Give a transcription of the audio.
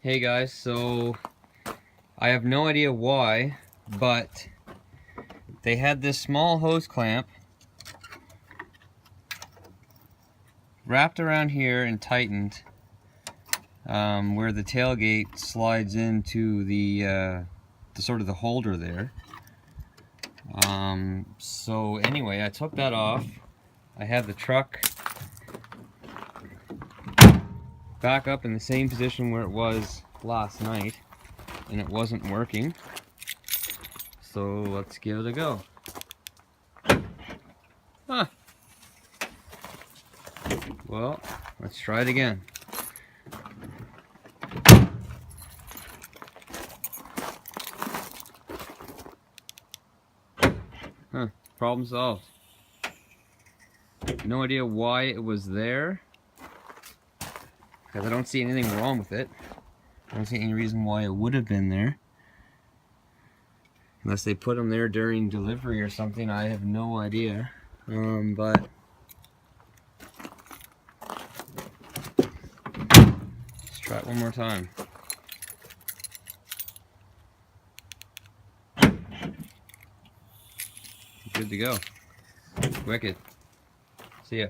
Hey guys, so I have no idea why, but they had this small hose clamp wrapped around here and tightened where the tailgate slides into the sort of the holder there. So anyway, I took that off. I had the truck back up in the same position where it was last night, and it wasn't working. So let's give it a go. Huh. Well, let's try it again. Huh, problem solved. No idea why it was there, because I don't see anything wrong with it. I don't see any reason why it would have been there. Unless they put them there during delivery or something, I have no idea. But let's try it one more time. Good to go. Wicked. See ya.